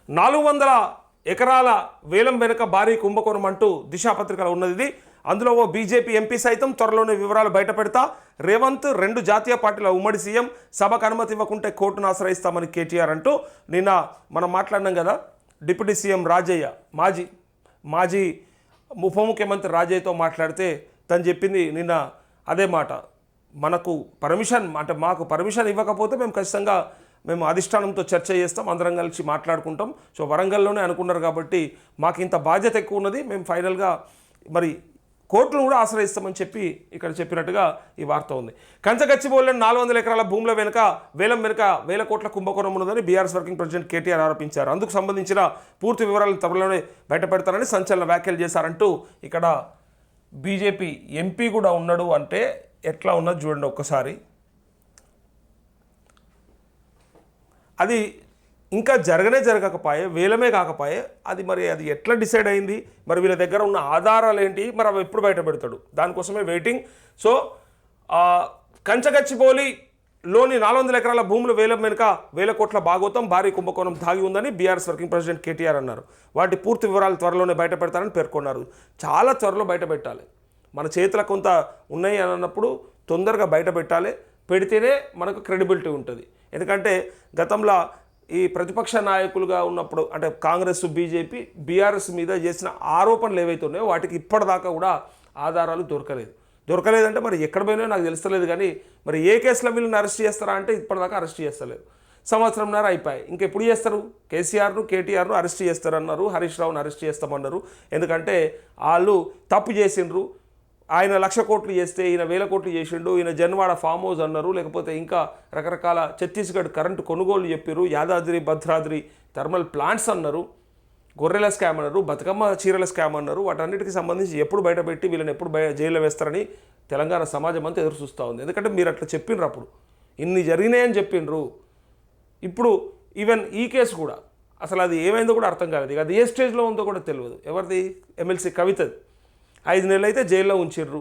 400 ఎకరాల వేలం వెనుక భారీ కుంభకోణం అంటూ దిశాపత్రికలో ఉన్నది ఇది. అందులో ఓ బీజేపీ ఎంపీ సైతం త్వరలోనే వివరాలు బయటపెడతా. రేవంత్ 2 జాతీయ పార్టీల ఉమ్మడి సీఎం, సభకు అనుమతి ఇవ్వకుంటే కోర్టును ఆశ్రయిస్తామని కేటీఆర్ అంటూ నిన్న మనం మాట్లాడినాం కదా. డిప్యూటీ సీఎం రాజయ్య, మాజీ ఉప ముఖ్యమంత్రి రాజయ్యతో మాట్లాడితే తను చెప్పింది నిన్న అదే మాట. మాకు పర్మిషన్ ఇవ్వకపోతే మేము ఖచ్చితంగా అధిష్టానంతో చర్చ చేస్తాం, అందరం కలిసి మాట్లాడుకుంటాం. సో వరంగల్లోనే అనుకున్నారు కాబట్టి మాకు ఇంత బాధ్యత ఎక్కువ ఉన్నది, మేము ఫైనల్గా మరి కోర్టును కూడా ఆశ్రయిస్తామని చెప్పి ఇక్కడ చెప్పినట్టుగా ఈ వార్త ఉంది. కంచగచ్చిబౌలిలోని 400 ఎకరాల భూముల వేలం వెనుక 1000 కోట్ల కుంభకోణం ఉన్నదని బీఆర్ఎస్ వర్కింగ్ ప్రెసిడెంట్ కేటీఆర్ ఆరోపించారు. అందుకు సంబంధించిన పూర్తి వివరాలను త్వరలోనే బయటపెడతారని సంచలన వ్యాఖ్యలు చేశారంటూ ఇక్కడ బీజేపీ ఎంపీ కూడా ఉన్నాడు. అంటే ఎట్లా ఉన్నది చూడండి ఒక్కసారి. అది ఇంకా జరగకపోయే, వేలమే కాకపోయే, అది ఎట్లా డిసైడ్ అయింది, మరి వీళ్ళ దగ్గర ఉన్న ఆధారాలు ఏంటి, మరి అవి ఎప్పుడు బయట పెడతాడు, దానికోసమే వెయిటింగ్. సో కంచగచ్చిబౌలిలోని 400 ఎకరాల భూములు వేలం వెనుక 1000 కోట్ల భాగోతం భారీ కుంభకోణం దాగి ఉందని బీఆర్ఎస్ వర్కింగ్ ప్రెసిడెంట్ కేటీఆర్ అన్నారు. వాటి పూర్తి వివరాలు త్వరలోనే బయట పెడతారని పేర్కొన్నారు. చాలా త్వరలో బయట పెట్టాలి, మన చేతుల కొంత ఉన్నాయి అని అన్నప్పుడు తొందరగా బయట పెట్టాలి, పెడితేనే మనకు క్రెడిబిలిటీ ఉంటుంది. ఎందుకంటే గతంలో ఈ ప్రతిపక్ష నాయకులుగా ఉన్నప్పుడు అంటే కాంగ్రెస్, బీజేపీ, బీఆర్ఎస్ మీద చేసిన ఆరోపణలు ఏవైతే ఉన్నాయో వాటికి ఇప్పటిదాకా కూడా ఆధారాలు దొరకలేదంటే మరి ఎక్కడ పోయినాయో నాకు తెలుస్తలేదు. కానీ మరి ఏ కేసులో వీళ్ళని అరెస్ట్ చేస్తారా అంటే ఇప్పటిదాకా అరెస్ట్ చేస్తలేదు. సంవత్సరంన్నర అయిపోయాయి, ఇంకెప్పుడు చేస్తారు? కేటీఆర్ను అరెస్ట్ చేస్తారన్నారు, హరీష్ రావును అరెస్ట్ చేస్తామన్నారు. ఎందుకంటే వాళ్ళు తప్పు చేసిండ్రు. ఆయన 1,00,000 కోట్లు చేస్తే ఈయన 1000 కోట్లు చేసిండు, ఈయన జన్వాడ ఫామ్ హౌస్ అన్నారు, లేకపోతే ఇంకా రకరకాల ఛత్తీస్గఢ్ కరెంటు కొనుగోలు చెప్పారు, యాదాద్రి భద్రాద్రి థర్మల్ ప్లాంట్స్ అన్నారు, గొర్రెల స్కామ్ అన్నారు, బతుకమ్మ చీరల స్కామ్ అన్నారు. వాటన్నిటికి సంబంధించి ఎప్పుడు బయటపెట్టి వీళ్ళని ఎప్పుడు జైల్లో వేస్తారని తెలంగాణ సమాజం అంతా ఎదురు చూస్తూ ఉంది. ఎందుకంటే మీరు అట్లా చెప్పిండ్రు, అప్పుడు ఇన్ని జరిగినాయని చెప్పిండ్రు. ఇప్పుడు ఈవెన్ ఈ కేసు కూడా అసలు అది ఏమైందో కూడా అర్థం కాలేదు. అది ఏ స్టేజ్లో ఉందో కూడా తెలియదు. ఎవరిది? ఎమ్మెల్సీ కవితది. 5 నెలలు అయితే జైల్లో ఉంచిర్రు,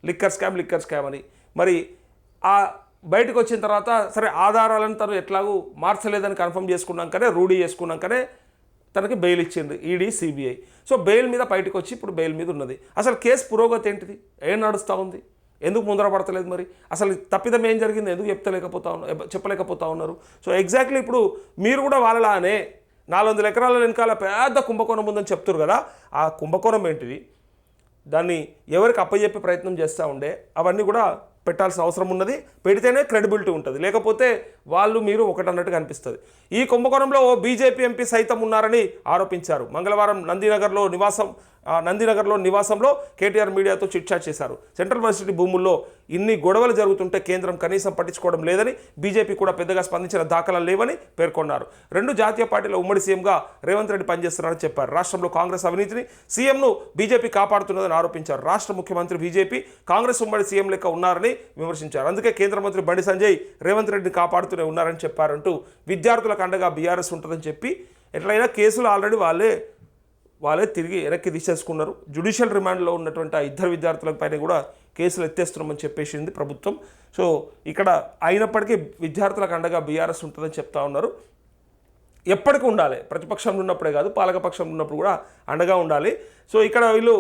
లిక్కర్ స్కామ్ అని. మరి ఆ బయటకు వచ్చిన తర్వాత సరే ఆధారాలను తను ఎట్లాగూ మార్చలేదని కన్ఫర్మ్ చేసుకున్నాకనే, రూఢీ చేసుకున్నాకనే తనకి బెయిల్ ఇచ్చింది ఈడీ, సిబిఐ. సో బెయిల్ మీద బయటకు వచ్చి ఇప్పుడు బెయిల్ మీద ఉన్నది. అసలు కేసు పురోగతి ఏంటిది, ఏం నడుస్తూ ఉంది, ఎందుకు ముందర పడతలేదు? మరి అసలు తప్పిదం ఏం జరిగింది, ఎందుకు చెప్పలేకపోతా ఉన్నారు? సో ఎగ్జాక్ట్లీ ఇప్పుడు మీరు కూడా వాళ్ళలానే 400 ఎకరాల వెనకాల పెద్ద కుంభకోణం ఉందని చెప్తారు కదా. ఆ కుంభకోణం ఏంటిది, దాన్ని ఎవరికి అప్పచెప్పే ప్రయత్నం చేస్తూ ఉండే, అవన్నీ కూడా పెట్టాల్సిన అవసరం ఉన్నది. పెడితేనే క్రెడిబిలిటీ ఉంటుంది, లేకపోతే వాళ్ళు మీరు ఒకటన్నట్టుగా అనిపిస్తుంది. ఈ కుంభకోణంలో ఓ బీజేపీ ఎంపీ సైతం ఉన్నారని ఆరోపించారు. మంగళవారం నందినగర్లో నివాసంలో కేటీఆర్ మీడియాతో చిట్చాట్ చేశారు. సెంట్రల్ యూనివర్సిటీ భూముల్లో ఇన్ని గొడవలు జరుగుతుంటే కేంద్రం కనీసం పట్టించుకోవడం లేదని, బీజేపీ కూడా పెద్దగా స్పందించిన దాఖలాలు లేవని పేర్కొన్నారు. 2 జాతీయ పార్టీల ఉమ్మడి సీఎంగా రేవంత్ రెడ్డి పనిచేస్తున్నారని చెప్పారు. రాష్ట్రంలో కాంగ్రెస్ అవినీతిని, సీఎంను బీజేపీ కాపాడుతున్నదని ఆరోపించారు. రాష్ట్ర ముఖ్యమంత్రి బీజేపీ, కాంగ్రెస్ ఉమ్మడి సీఎం లెక్క ఉన్నారని విమర్శించారు. అందుకే కేంద్ర మంత్రి బండి సంజయ్ రేవంత్ రెడ్డిని కాపాడుతూనే ఉన్నారని చెప్పారంటూ విద్యార్థులకు అండగా బీఆర్ఎస్ ఉంటుందని చెప్పి ఎట్లయినా కేసులు ఆల్రెడీ వాళ్ళే తిరిగి వెనక్కి తీసేసుకున్నారు. జ్యుడిషియల్ రిమాండ్లో ఉన్నటువంటి ఆ 2 విద్యార్థుల పైన కూడా కేసులు ఎత్తేస్తున్నామని చెప్పేసింది ప్రభుత్వం. సో ఇక్కడ అయినప్పటికీ విద్యార్థులకు అండగా బీఆర్ఎస్ ఉంటుందని చెప్తా ఉన్నారు. ఎప్పటికీ ఉండాలి, ప్రతిపక్షంలో ఉన్నప్పుడే కాదు, పాలకపక్షంలో ఉన్నప్పుడు కూడా అండగా ఉండాలి. సో ఇక్కడ వీళ్ళు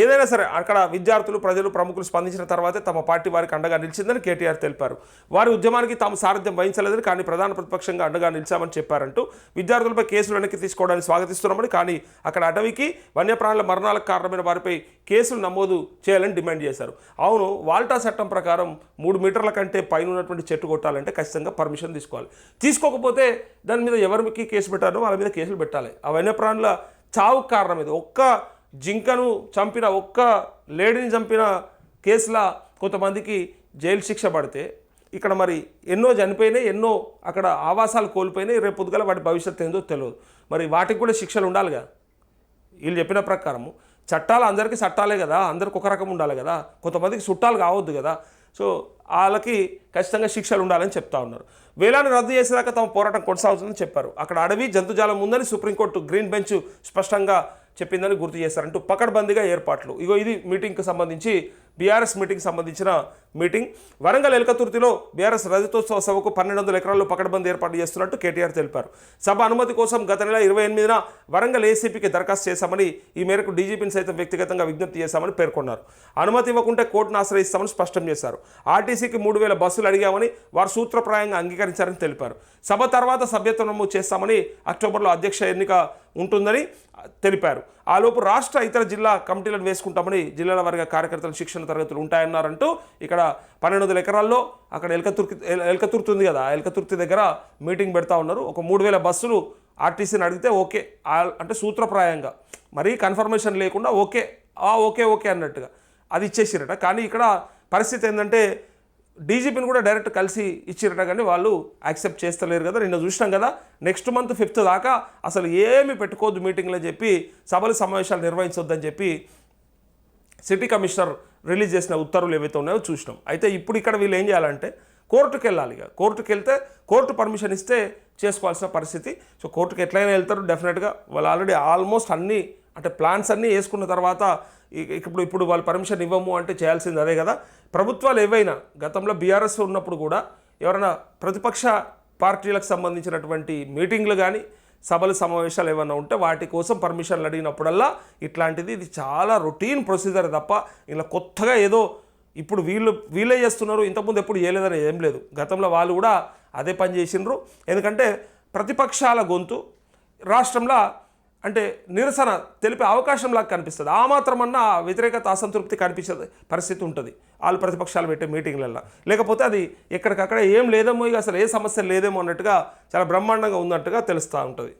ఏదైనా సరే అక్కడ విద్యార్థులు, ప్రజలు, ప్రముఖులు స్పందించిన తర్వాతే తమ పార్టీ వారికి అండగా నిలిచిందని కేటీఆర్ తెలిపారు. వారి ఉద్యమానికి తాము సారథ్యం వహించలేదని, కానీ ప్రధాన ప్రతిపక్షంగా అండగా నిలిచామని చెప్పారంటూ విద్యార్థులపై కేసులు వెనక్కి తీసుకోవడానికి స్వాగతిస్తున్నామని, కానీ అక్కడ అటవీకి, వన్యప్రాణుల మరణాలకు కారణమైన వారిపై కేసులు నమోదు చేయాలని డిమాండ్ చేశారు. అవును, వాల్టా చట్టం ప్రకారం 3 మీటర్ల కంటే పైన ఉన్నటువంటి చెట్టు కొట్టాలంటే ఖచ్చితంగా పర్మిషన్ తీసుకోవాలి. తీసుకోకపోతే దాని మీద ఎవరికి కేసు పెట్టారో వాళ్ళ మీద కేసులు పెట్టాలి. ఆ వన్యప్రాణుల చావుకు కారణం ఇది. ఒక్క జింకను చంపిన, ఒక్క లేడీని చంపిన కేసులా కొంతమందికి జైలు శిక్ష పడితే ఇక్కడ మరి ఎన్నో చనిపోయినాయి, ఎన్నో అక్కడ ఆవాసాలు కోల్పోయినాయి. రేపు పొద్దుగల వాటి భవిష్యత్తు ఏందో తెలియదు. మరి వాటికి కూడా శిక్షలు ఉండాలిగా. వీళ్ళు చెప్పిన ప్రకారము చట్టాలు అందరికీ చట్టాలే కదా, అందరికి ఒక రకం ఉండాలి కదా, కొంతమందికి చుట్టాలు కావద్దు కదా. సో వాళ్ళకి ఖచ్చితంగా శిక్షలు ఉండాలని చెప్తా ఉన్నారు. వేలాన్ని రద్దు చేసేదాకా తమ పోరాటం కొనసాగుతుందని చెప్పారు. అక్కడ అడవి జంతుజాలం ఉందని సుప్రీంకోర్టు గ్రీన్ బెంచ్ స్పష్టంగా చెప్పిందని గుర్తు చేశారంటూ పకడ్బందీగా ఏర్పాట్లు. ఇది మీటింగ్కి సంబంధించి, బీఆర్ఎస్ మీటింగ్కి సంబంధించిన మీటింగ్. వరంగల్ ఎల్కతుర్తిలో బీఆర్ఎస్ రజతోత్సవ సభకు 1200 ఎకరాల్లో పకడ్బందీ ఏర్పాటు చేస్తున్నట్టు కేటీఆర్ తెలిపారు. సభ అనుమతి కోసం గత నెల 28న వరంగల్ ఏసీపీకి దరఖాస్తు చేశామని, ఈ మేరకు డీజీపీని సైతం వ్యక్తిగతంగా విజ్ఞప్తి చేశామని పేర్కొన్నారు. అనుమతి ఇవ్వకుంటే కోర్టును ఆశ్రయిస్తామని స్పష్టం చేశారు. ఆర్టీసీకి 3000 బస్సులు అడిగామని వారు సూత్రప్రాయంగా అంగీకరించారని తెలిపారు. సభ తర్వాత సభ్యత్వం నమోదు చేస్తామని, అక్టోబర్లో అధ్యక్ష ఎన్నిక ఉంటుందని తెలిపారు. ఆలోపు రాష్ట్ర ఇతర జిల్లా కమిటీలను వేసుకుంటామని, జిల్లాల వారిగా కార్యకర్తల శిక్షణ తరగతులు ఉంటాయన్నారంటూ ఇక్కడ 1200 ఎకరాల్లో అక్కడ ఎల్కతుర్తి ఉంది కదా, ఎల్కతుర్తి దగ్గర మీటింగ్ పెడతా ఉన్నారు. ఒక 3000 బస్సులు ఆర్టీసీని అడిగితే ఓకే అంటే సూత్రప్రాయంగా, మరీ కన్ఫర్మేషన్ లేకుండా ఓకే ఓకే అన్నట్టుగా అది ఇచ్చేసిరట. కానీ ఇక్కడ పరిస్థితి ఏంటంటే డీజీపీని కూడా డైరెక్ట్ కలిసి ఇచ్చిరట, కానీ వాళ్ళు యాక్సెప్ట్ చేస్తలేరు కదా. నిన్న చూసినాం కదా, నెక్స్ట్ మంత్ 5th దాకా అసలు ఏమి పెట్టుకోవద్దు మీటింగ్లో చెప్పి, సభలు సమావేశాలు నిర్వహించొద్దని చెప్పి సిటీ కమిషనర్ రిలీజ్ చేసిన ఉత్తర్వులు ఏవైతే ఉన్నాయో చూసినాం. అయితే ఇప్పుడు ఇక్కడ వీళ్ళు ఏం చేయాలంటే కోర్టుకు వెళ్ళాలి. ఇక కోర్టుకు వెళ్తే కోర్టు పర్మిషన్ ఇస్తే చేసుకోవాల్సిన పరిస్థితి. సో కోర్టుకు ఎట్లయినా వెళ్తారు డెఫినెట్గా. వాళ్ళు ఆల్రెడీ ఆల్మోస్ట్ అన్నీ అంటే ప్లాన్స్ అన్నీ వేసుకున్న తర్వాత ఇప్పుడు వాళ్ళు పర్మిషన్ ఇవ్వము అంటే చేయాల్సింది అదే కదా. ప్రభుత్వాలు ఏవైనా గతంలో బీఆర్ఎస్ ఉన్నప్పుడు కూడా ఎవరైనా ప్రతిపక్ష పార్టీలకు సంబంధించినటువంటి మీటింగ్లు కానీ సభలు సమావేశాలు ఏమైనా ఉంటే వాటి కోసం పర్మిషన్లు అడిగినప్పుడల్లా ఇది చాలా రొటీన్ ప్రొసీజర్ తప్ప ఇలా కొత్తగా ఏదో ఇప్పుడు వీళ్ళే చేస్తున్నారు, ఇంతకుముందు ఎప్పుడు చేయలేదని ఏం లేదు. గతంలో వాళ్ళు కూడా అదే పని చేసిండ్రు. ఎందుకంటే ప్రతిపక్షాల గొంతు రాష్ట్రంలో అంటే నిరసన తెలిపే అవకాశంలాగా కనిపిస్తుంది. ఆ మాత్రమన్నా వ్యతిరేకత అసంతృప్తి కనిపించే పరిస్థితి ఉంటుంది వాళ్ళు ప్రతిపక్షాలు పెట్టే మీటింగ్లలో. లేకపోతే అది ఎక్కడికక్కడ ఏం లేదేమో, ఇక అసలు ఏ సమస్య లేదేమో అన్నట్టుగా చాలా బ్రహ్మాండంగా ఉన్నట్టుగా తెలుస్తూ ఉంటుంది.